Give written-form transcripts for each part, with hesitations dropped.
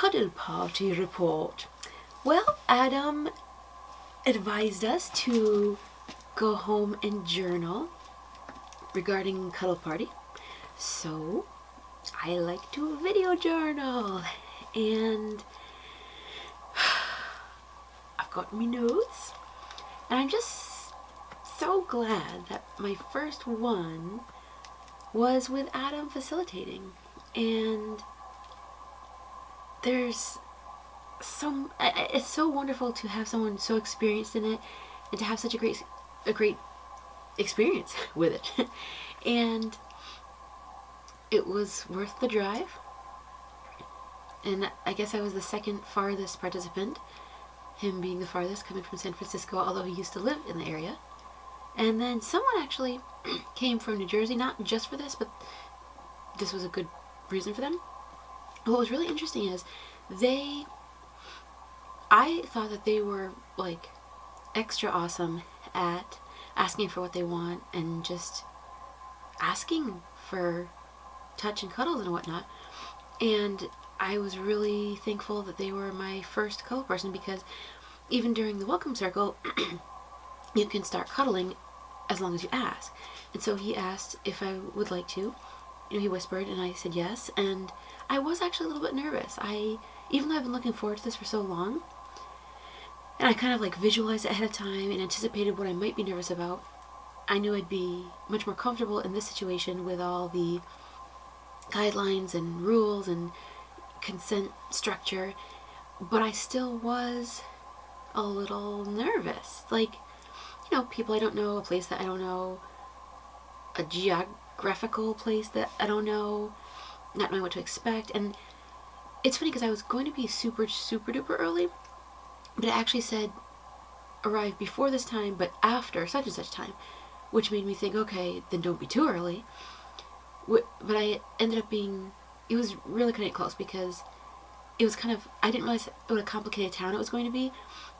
Cuddle Party report. Well, Adam advised us to go home and journal regarding Cuddle Party. So, I like to video journal. And I've got my notes. And I'm just so glad that my first one was with Adam facilitating. And there's it's so wonderful to have someone so experienced in it and to have such a great experience with it. And it was worth the drive. And I guess I was the second farthest participant, him being the farthest, coming from San Francisco, although he used to live in the area. And then someone actually came from New Jersey, not just for this, but this was a good reason for them. What was really interesting is I thought that they were like extra awesome at asking for what they want and just asking for touch and cuddles and whatnot. And I was really thankful that they were my first cuddle person, because even during the welcome circle, you can start cuddling as long as you ask. And so he asked if I would like to. He whispered, and I said yes. And I was actually a little bit nervous. Even though I've been looking forward to this for so long, and I kind of like visualized it ahead of time and anticipated what I might be nervous about, I knew I'd be much more comfortable in this situation with all the guidelines and rules and consent structure, but I still was a little nervous. Like, people I don't know, a place that I don't know, a geographical place that I don't know, not knowing what to expect. And it's funny because I was going to be super, super duper early, but it actually said arrive before this time, but after such and such time, which made me think, okay, then don't be too early. But I ended up it was really kind of close, because it was I didn't realize what a complicated town it was going to be.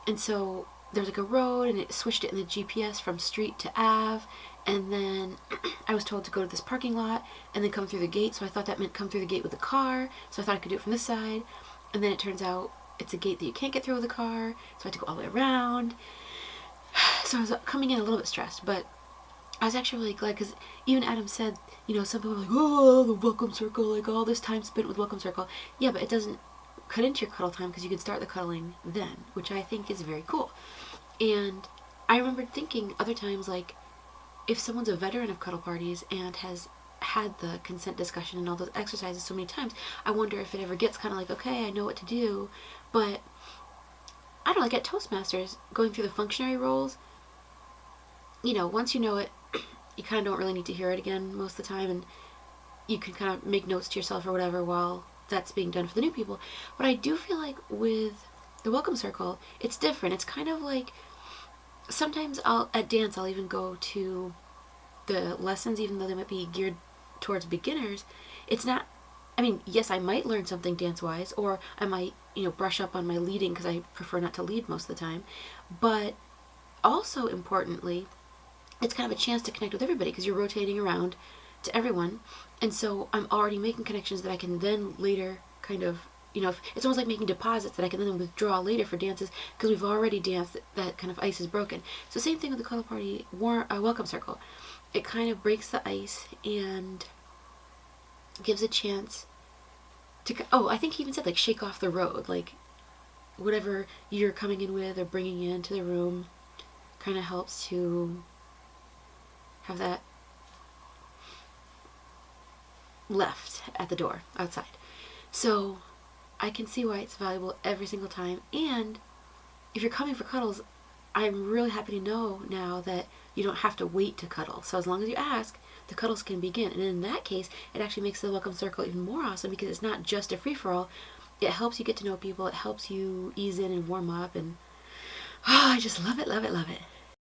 And so there was like a road, and it switched it in the GPS from street to Ave. And then I was told to go to this parking lot and then come through the gate. So I thought that meant come through the gate with a car. So I thought I could do it from this side. And then it turns out it's a gate that you can't get through with a car. So I had to go all the way around. So I was coming in a little bit stressed, but I was actually really glad, because even Adam said, some people are like, oh, the welcome circle, like all this time spent with welcome circle. Yeah, but it doesn't cut into your cuddle time, because you can start the cuddling then, which I think is very cool. And I remember thinking other times, like, if someone's a veteran of cuddle parties and has had the consent discussion and all those exercises so many times, I wonder if it ever gets kind of like, okay, I know what to do. But I don't know, like at Toastmasters, going through the functionary roles, once you know it, you kind of don't really need to hear it again most of the time, and you can kind of make notes to yourself or whatever while that's being done for the new people. But I do feel like with the welcome circle, it's different. It's kind of like, sometimes at dance I'll even go to the lessons, even though they might be geared towards beginners. It's not, yes, I might learn something dance-wise, or I might, brush up on my leading, because I prefer not to lead most of the time. But also importantly, it's kind of a chance to connect with everybody, because you're rotating around to everyone. And so I'm already making connections that I can then later kind of, it's almost like making deposits that I can then withdraw later for dances, because we've already danced, that kind of ice is broken. So same thing with the Cuddle Party welcome circle. It kind of breaks the ice and gives a chance to, I think he even said, like, shake off the road, like, whatever you're coming in with or bringing into the room kind of helps to have that left at the door outside. So I can see why it's valuable every single time. And if you're coming for cuddles, I'm really happy to know now that you don't have to wait to cuddle. So as long as you ask, the cuddles can begin. And in that case, it actually makes the welcome circle even more awesome, because it's not just a free-for-all. It helps you get to know people. It helps you ease in and warm up. And I just love it, love it, love it.